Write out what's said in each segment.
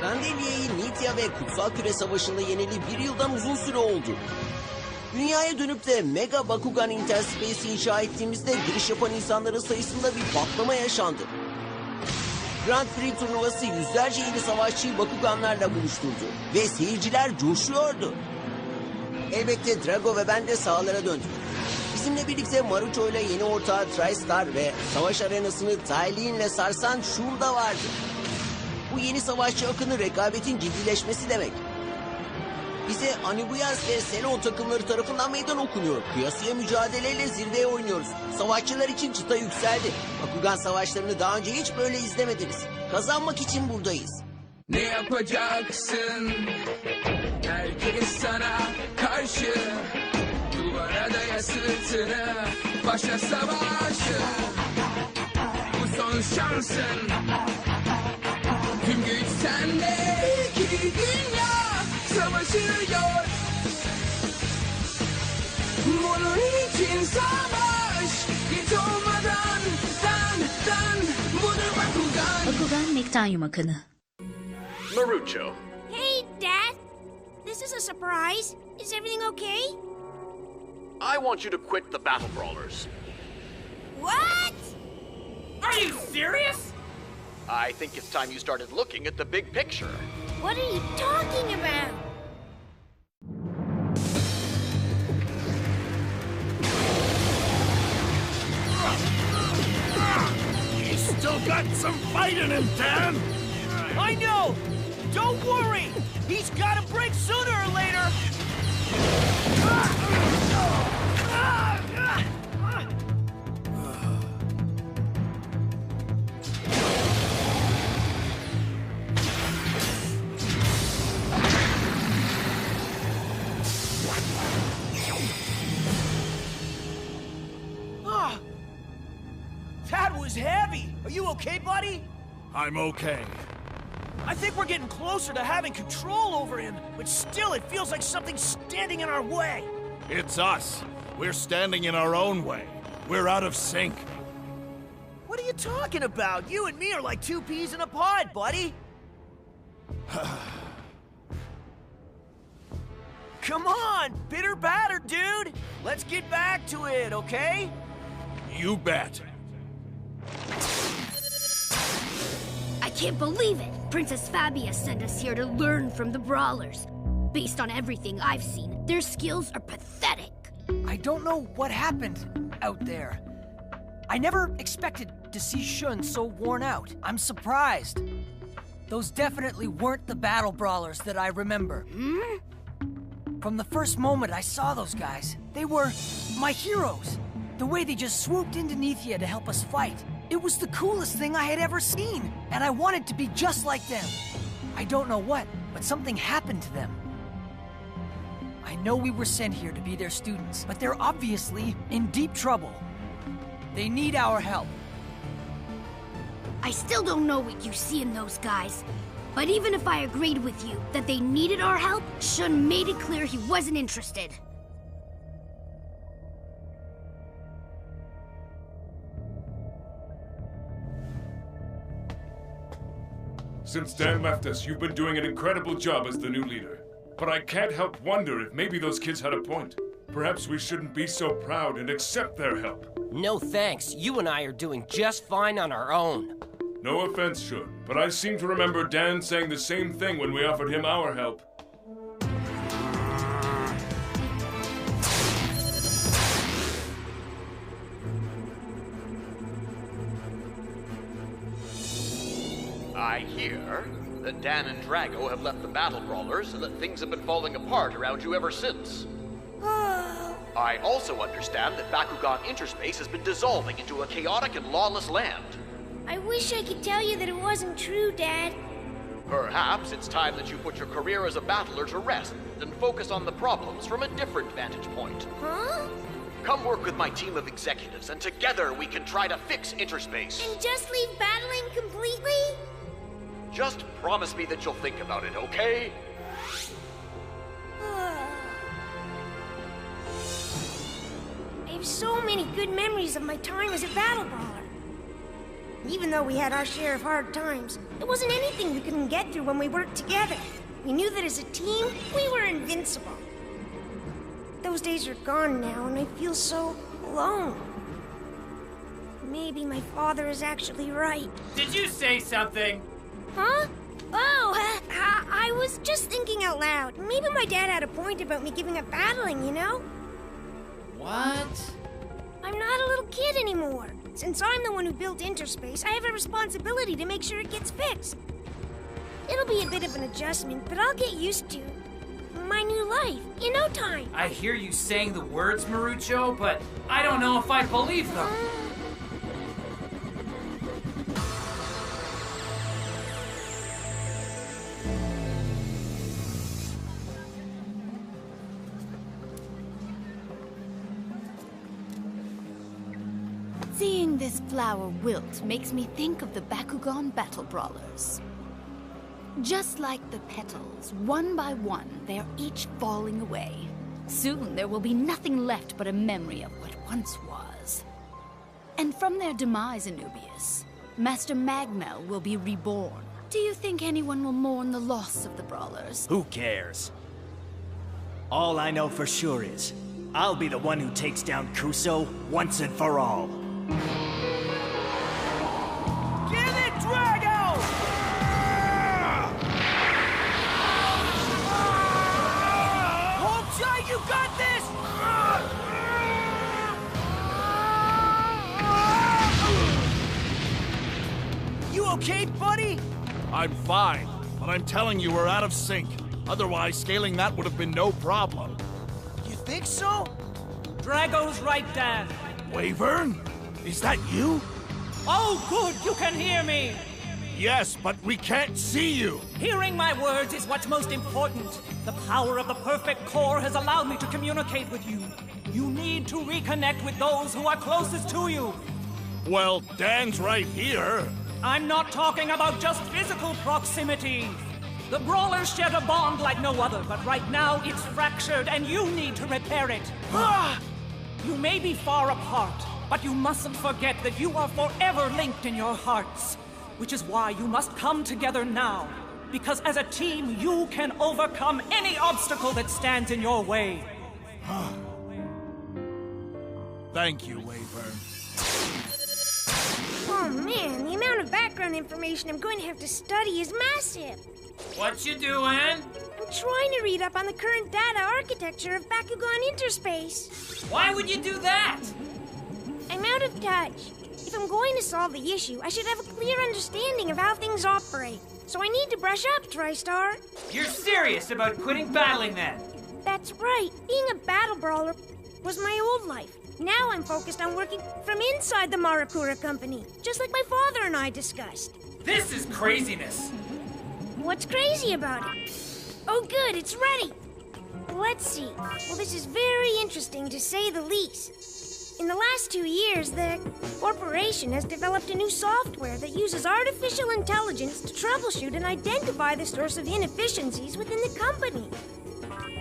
Randelia'yı Nitya ve Kutsal Küre Savaşı'nda yeneli 1 yıldan uzun süre oldu. Dünyaya dönüp de Mega Bakugan Interspace'i inşa ettiğimizde giriş yapan insanların sayısında bir patlama yaşandı. Grand Prix turnuvası yüzlerce yeni savaşçıyı Bakuganlarla buluşturdu ve seyirciler coşuyordu. Elbette Drago ve ben de sahalara döndük. Bizimle birlikte Marucho ile yeni ortağı TriStar ve savaş arenasını Taylin'le sarsan Shun da vardı. Bu yeni savaşçı akını rekabetin ciddileşmesi demek. Bize Anibuyas ve Selon takımları tarafından meydan okunuyor. Kıyasıya mücadeleyle zirveye oynuyoruz. Savaşçılar için çıta yükseldi. Bakugan savaşlarını daha önce hiç böyle izlemediniz. Kazanmak için buradayız. Ne yapacaksın? Herkes sana karşı. Duvara daya sırtını. Başla savaşı. Bu son şansın. Tüm güç sende. İki dünya savaşıyor. Bunun için savaş. Git olmadan. Dan. Budur Bakugan. Bakugan Mechtanium akını. Marucho. Hey, Dad. This is a surprise. Is everything okay? I want you to quit the Battle Brawlers. What? Are you serious? I think it's time you started looking at the big picture. What are you talking about? He's still got some fight in him, Dan! I know! Don't worry! He's gotta break sooner or later! That was heavy! Are you okay, buddy? I'm okay. I think we're getting closer to having control over him, but still it feels like something's standing in our way. It's us. We're standing in our own way. We're out of sync. What are you talking about? You and me are like two peas in a pod, buddy. Come on, bitter batter, dude. Let's get back to it, okay? You bet. I can't believe it! Princess Fabia sent us here to learn from the Brawlers. Based on everything I've seen, their skills are pathetic. I don't know what happened out there. I never expected to see Shun so worn out. I'm surprised. Those definitely weren't the battle brawlers that I remember. From the first moment I saw those guys, they were my heroes. The way they just swooped into Nithya to help us fight. It was the coolest thing I had ever seen, and I wanted to be just like them. I don't know what, but something happened to them. I know we were sent here to be their students, but they're obviously in deep trouble. They need our help. I still don't know what you see in those guys. But even if I agreed with you that they needed our help, Shun made it clear he wasn't interested. Since Dan left us, you've been doing an incredible job as the new leader. But I can't help wonder if maybe those kids had a point. Perhaps we shouldn't be so proud and accept their help. No thanks. You and I are doing just fine on our own. No offense, Shun, but I seem to remember Dan saying the same thing when we offered him our help. I hear that Dan and Drago have left the Battle Brawlers and that things have been falling apart around you ever since. I also understand that Bakugan Interspace has been dissolving into a chaotic and lawless land. I wish I could tell you that it wasn't true, Dad. Perhaps it's time that you put your career as a battler to rest and focus on the problems from a different vantage point. Huh? Come work with my team of executives, and together we can try to fix Interspace. And just leave battling completely? Just promise me that you'll think about it, okay? I have so many good memories of my time as a battle brawler. Even though we had our share of hard times, there wasn't anything we couldn't get through when we worked together. We knew that as a team, we were invincible. Those days are gone now, and I feel so alone. Maybe my father is actually right. Did you say something? Huh? Oh, I was just thinking out loud. Maybe my dad had a point about me giving up battling, you know? What? I'm not a little kid anymore. Since I'm the one who built Interspace, I have a responsibility to make sure it gets fixed. It'll be a bit of an adjustment, but I'll get used to my new life in no time. I hear you saying the words, Marucho, but I don't know if I believe them. Seeing this flower wilt makes me think of the Bakugan battle brawlers. Just like the petals, one by one, they are each falling away. Soon there will be nothing left but a memory of what once was. And from their demise, Anubius, Master Magmel will be reborn. Do you think anyone will mourn the loss of the brawlers? Who cares? All I know for sure is, I'll be the one who takes down Kuso once and for all. Get it, Drago! Hold tight, you got this! You okay, buddy? I'm fine, but I'm telling you we're out of sync. Otherwise, scaling that would have been no problem. You think so? Drago's right, Dan. Wyvern? Is that you? Oh, good, you can hear me. Yes, but we can't see you. Hearing my words is what's most important. The power of the perfect core has allowed me to communicate with you. You need to reconnect with those who are closest to you. Well, Dan's right here. I'm not talking about just physical proximity. The brawlers shared a bond like no other, but right now it's fractured and you need to repair it. You may be far apart, but you mustn't forget that you are forever linked in your hearts. Which is why you must come together now. Because as a team, you can overcome any obstacle that stands in your way. Thank you, Wyvern. Oh man, the amount of background information I'm going to have to study is massive. What you doing? I'm trying to read up on the current data architecture of Bakugan Interspace. Why would you do that? I'm out of touch. If I'm going to solve the issue, I should have a clear understanding of how things operate. So I need to brush up, TriStar. You're serious about quitting battling then? That's right. Being a battle brawler was my old life. Now I'm focused on working from inside the Marakura company, just like my father and I discussed. This is craziness. What's crazy about it? Oh good, it's ready. Let's see. Well, this is very interesting to say the least. In the last 2 years, the corporation has developed a new software that uses artificial intelligence to troubleshoot and identify the source of inefficiencies within the company.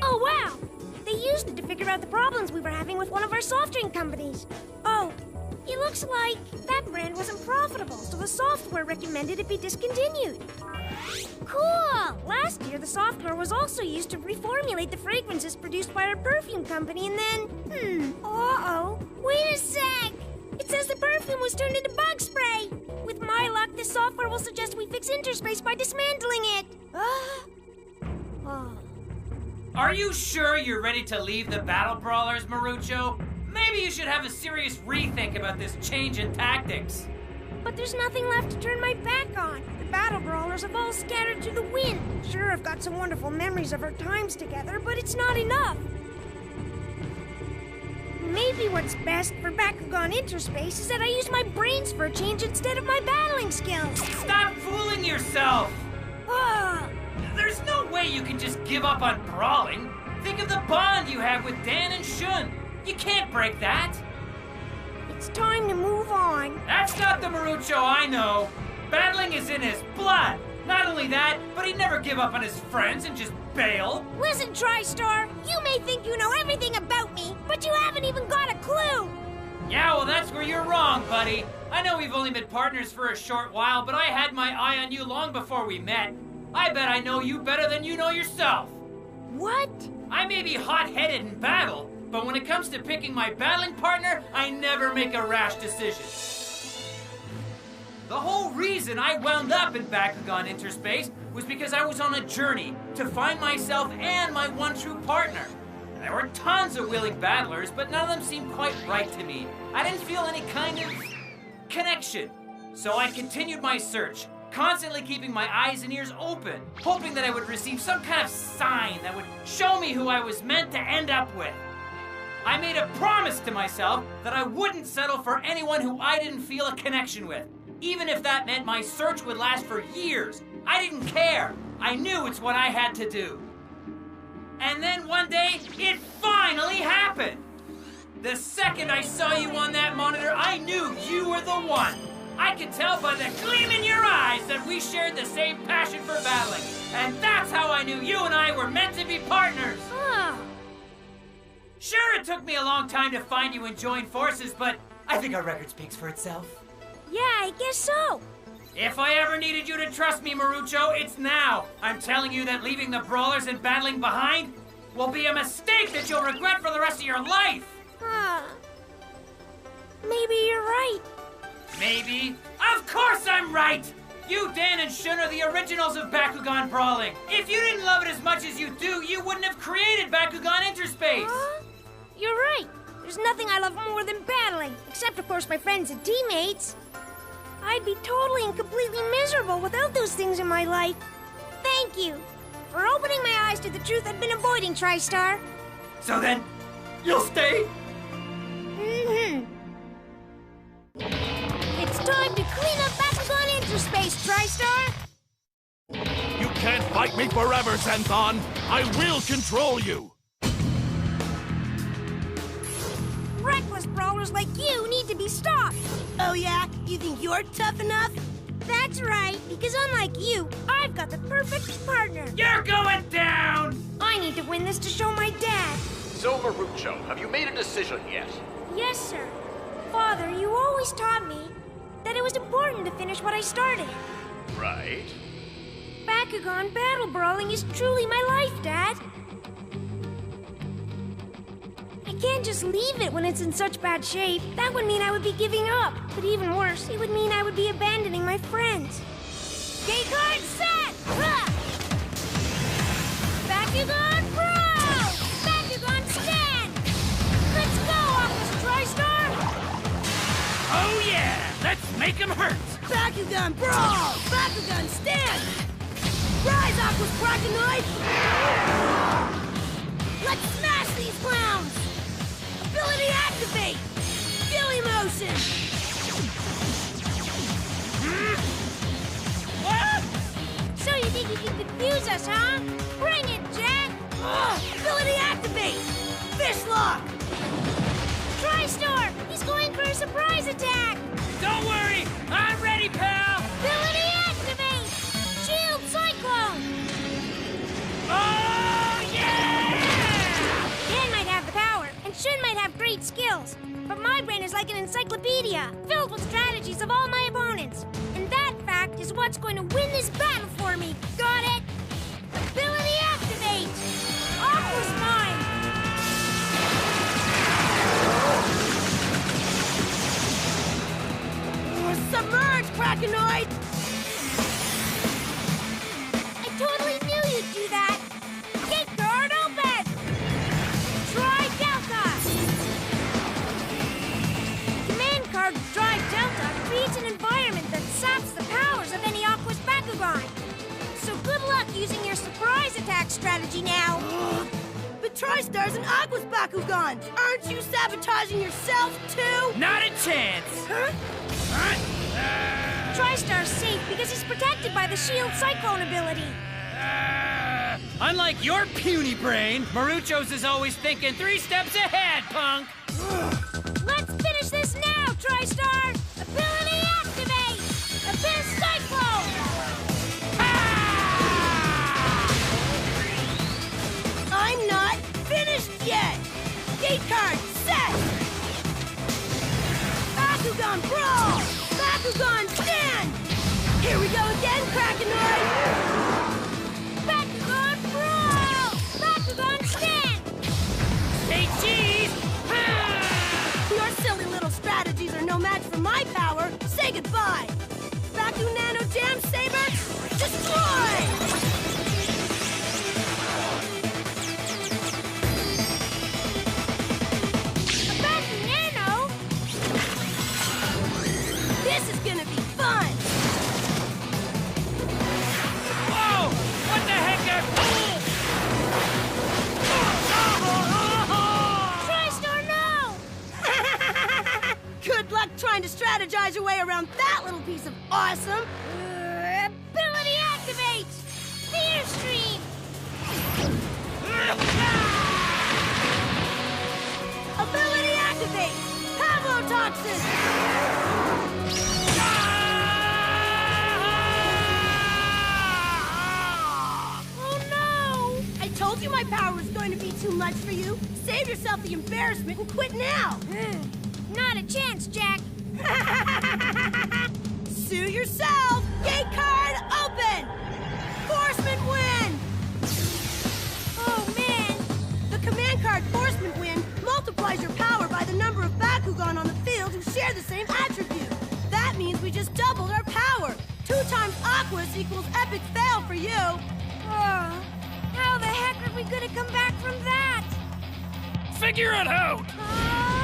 Oh wow! They used it to figure out the problems we were having with one of our soft drink companies. Oh, it looks like that brand wasn't profitable, so the software recommended it be discontinued. Cool! Last year, the software was also used to reformulate the fragrances produced by our perfume company, and then... uh-oh. Wait a sec! It says the perfume was turned into bug spray! With my luck, this software will suggest we fix Interspace by dismantling it! Are you sure you're ready to leave the battle brawlers, Marucho? Maybe you should have a serious rethink about this change in tactics. But there's nothing left to turn my back on. The battle brawlers have all scattered to the wind. Sure, I've got some wonderful memories of our times together, but it's not enough. Maybe what's best for Bakugan Interspace is that I use my brains for a change instead of my battling skills. Stop fooling yourself! There's no way you can just give up on brawling. Think of the bond you have with Dan and Shun. You can't break that. It's time to move on. That's not the Marucho I know. Battling is in his blood. Not only that, but he'd never give up on his friends and just bail. Listen, TriStar, you may think you know everything about me, but you haven't even got a clue. Yeah, well that's where you're wrong, buddy. I know we've only been partners for a short while, but I had my eye on you long before we met. I bet I know you better than you know yourself. What? I may be hot-headed in battle, but when it comes to picking my battling partner, I never make a rash decision. The whole reason I wound up in Bakugan Interspace was because I was on a journey to find myself and my one true partner. There were tons of willing battlers, but none of them seemed quite right to me. I didn't feel any kind of connection. So I continued my search, constantly keeping my eyes and ears open, hoping that I would receive some kind of sign that would show me who I was meant to end up with. I made a promise to myself that I wouldn't settle for anyone who I didn't feel a connection with, even if that meant my search would last for years. I didn't care. I knew it's what I had to do. And then one day, it finally happened. The second I saw you on that monitor, I knew you were the one. I could tell by the gleam in your eyes that we shared the same passion for battling. And that's how I knew you and I were meant to be partners. Sure, it took me a long time to find you and join forces, but I think our record speaks for itself. Yeah, I guess so. If I ever needed you to trust me, Marucho, it's now. I'm telling you that leaving the brawlers and battling behind will be a mistake that you'll regret for the rest of your life. Maybe you're right. Maybe? Of course I'm right! You, Dan, and Shun are the originals of Bakugan Brawling. If you didn't love it as much as you do, you wouldn't have created Bakugan Interspace. You're right. There's nothing I love more than battling, except, of course, my friends and teammates. I'd be totally and completely miserable without those things in my life. Thank you for opening my eyes to the truth I've been avoiding, TriStar. So then, you'll stay? It's time to clean up Bakugan Interspace, TriStar. You can't fight me forever, Zenthon. I will control you. Reckless brawlers like you need to be stopped. Oh yeah? You think you're tough enough? That's right, because unlike you, I've got the perfect partner. You're going down! I need to win this to show my dad. So, Marucho, have you made a decision yet? Yes, sir. Father, you always taught me that it was important to finish what I started. Right. Bakugan battle brawling is truly my life, Dad. I can't just leave it when it's in such bad shape. That would mean I would be giving up. But even worse, it would mean I would be abandoning my friends. Gate card set! Bakugan Brawl! Bakugan Stand! Let's go, Office TriStar! Oh yeah! Let's make him hurt! Bakugan Brawl! Bakugan Stand! Rise, Aqua's Bracanoid! Let's smash these clowns! Ability activate! Gilly motion! What? So you think you can confuse us, huh? Bring it, Jack! Ability activate! Fish lock! TriStar! He's going for a surprise attack! Don't worry! I'm ready, pal! Ability activate! Shield Cyclone! Oh, yeah! Dan might have the power, and Shun might have great skills. But my brain is like an encyclopedia, filled with strategies of all my opponents. And that fact is what's going to win this battle for me. Got it? Ability activate! Aqua's mine! Submerge, Bracanoid! I totally knew you'd do that! Gate guard open! Try Delta! Command card Drive Delta creates an environment that saps the powers of any Aqua's Bakugan. So good luck using your surprise attack strategy now. But TriStar's an Aqua's Bakugan! Aren't you sabotaging yourself, too? Not a chance! Huh? TriStar's safe because he's protected by the Shield Cyclone ability. Unlike your puny brain, Marucho's is always thinking 3 steps ahead, punk! Let's finish this now, TriStar! Ability activate! Abyss Cyclone! I'm not finished yet! Gate card set! Bakugan, stand! Here we go again, Krakenoid! Bakugan, brawl! Bakugan, stand! Say cheese! Your silly little strategies are no match for my power. Say goodbye. Baku Nano Jam Saber, destroy! A Baku Nano? This is gonna be fun. Whoa! What the heck are... TriStar, no! Good luck trying to strategize your way around that little piece of awesome. Ability activate! Fear Stream! Ability activate! Pavlotoxin! Oh no! I told you my power was going to be too much for you. Save yourself the embarrassment and quit now! Not a chance, Jack. Sue yourself! Gate card open! Forceman win! Oh, man. The command card Forceman win multiplies your power by the number of Bakugan on the field who share the same attribute. That means we just doubled our power. 2 times Aquas equals epic fail for you. Oh, how the heck are we gonna come back from that? Figure it out!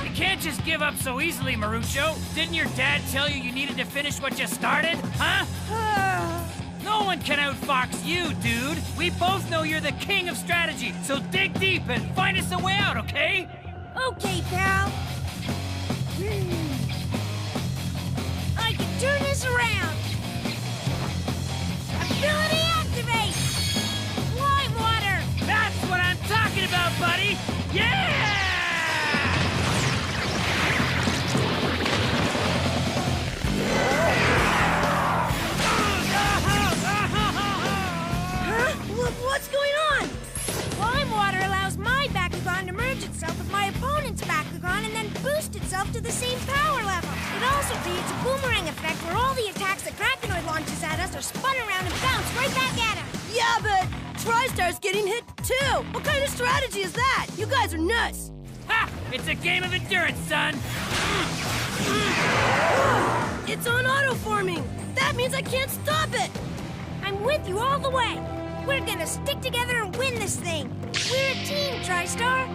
You can't just give up so easily, Marucho. Didn't your dad tell you you needed to finish what you started, huh? No one can outfox you, dude. We both know you're the king of strategy, so dig deep and find us a way out, okay? Okay, pal. I can turn this around. Ability activate! Lime water! That's what I'm talking about, buddy! Yeah! What's going on? Lime water allows my Bakugan to merge itself with my opponent's Bakugan and then boost itself to the same power level. It also creates a boomerang effect where all the attacks that Krakenoid launches at us are spun around and bounce right back at him. Yeah, but TriStar's getting hit too. What kind of strategy is that? You guys are nuts. Ha! It's a game of endurance, son! It's on auto-forming. That means I can't stop it. I'm with you all the way. We're gonna stick together and win this thing. We're a team, TriStar.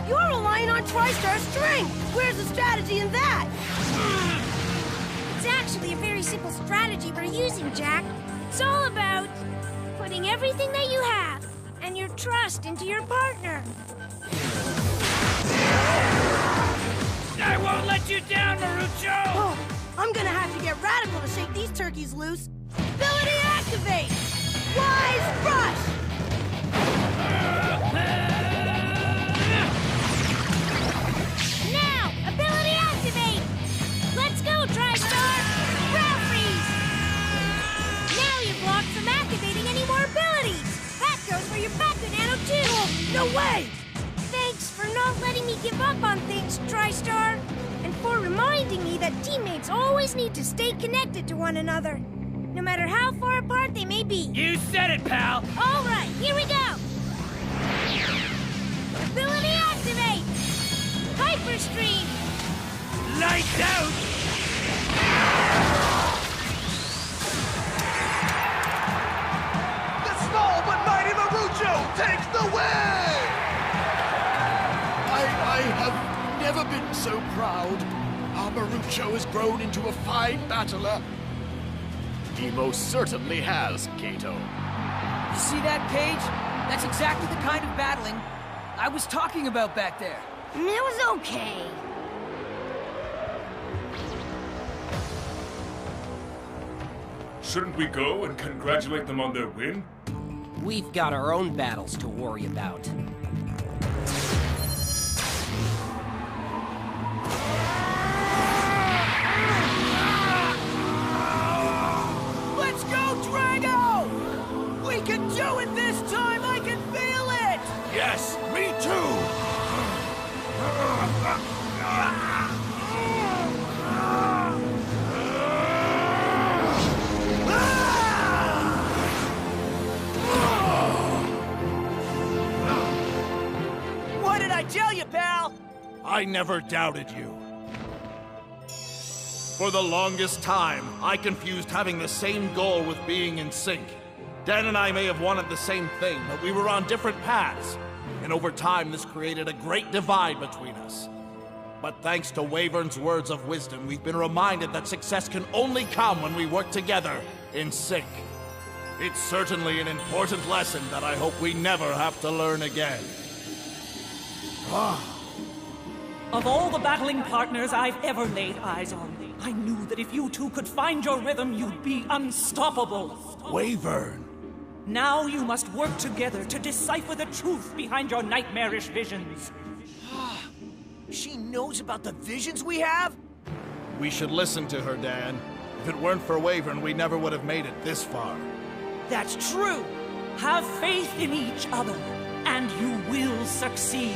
You're relying on TriStar's strength. Where's the strategy in that? It's actually a very simple strategy we're using, Jack. It's all about putting everything that you have and your trust into your partner. I won't let you down, Marucho! Oh, I'm gonna have to get radical to shake these turkeys loose. Ability activate! Wise Rush! Now, ability activate! Let's go, TriStar! Ground freeze! Now you're blocked from activating any more abilities! That goes for your Bakugan too! Oh, no way! Thanks for not letting me give up on things, TriStar! And for reminding me that teammates always need to stay connected to one another. No matter how far apart they may be. You said it, pal! All right, here we go! Ability activate! Hyper Stream! Lights out! The small but mighty Marucho takes the win! I have never been so proud. Our Marucho has grown into a fine battler. He most certainly has, Kato. You see that, Paige? That's exactly the kind of battling I was talking about back there. It was okay. Shouldn't we go and congratulate them on their win? We've got our own battles to worry about. Let's go, Drago! We can do it this time! I can feel it! Yes, me too! I never doubted you. For the longest time, I confused having the same goal with being in sync. Dan and I may have wanted the same thing, but we were on different paths. And over time, this created a great divide between us. But thanks to Wyvern's words of wisdom, we've been reminded that success can only come when we work together, in sync. It's certainly an important lesson that I hope we never have to learn again. Of all the battling partners I've ever laid eyes on, I knew that if you two could find your rhythm, you'd be unstoppable. Wyvern! Now you must work together to decipher the truth behind your nightmarish visions. She knows about the visions we have? We should listen to her, Dan. If it weren't for Wyvern, we never would have made it this far. That's true. Have faith in each other, and you will succeed.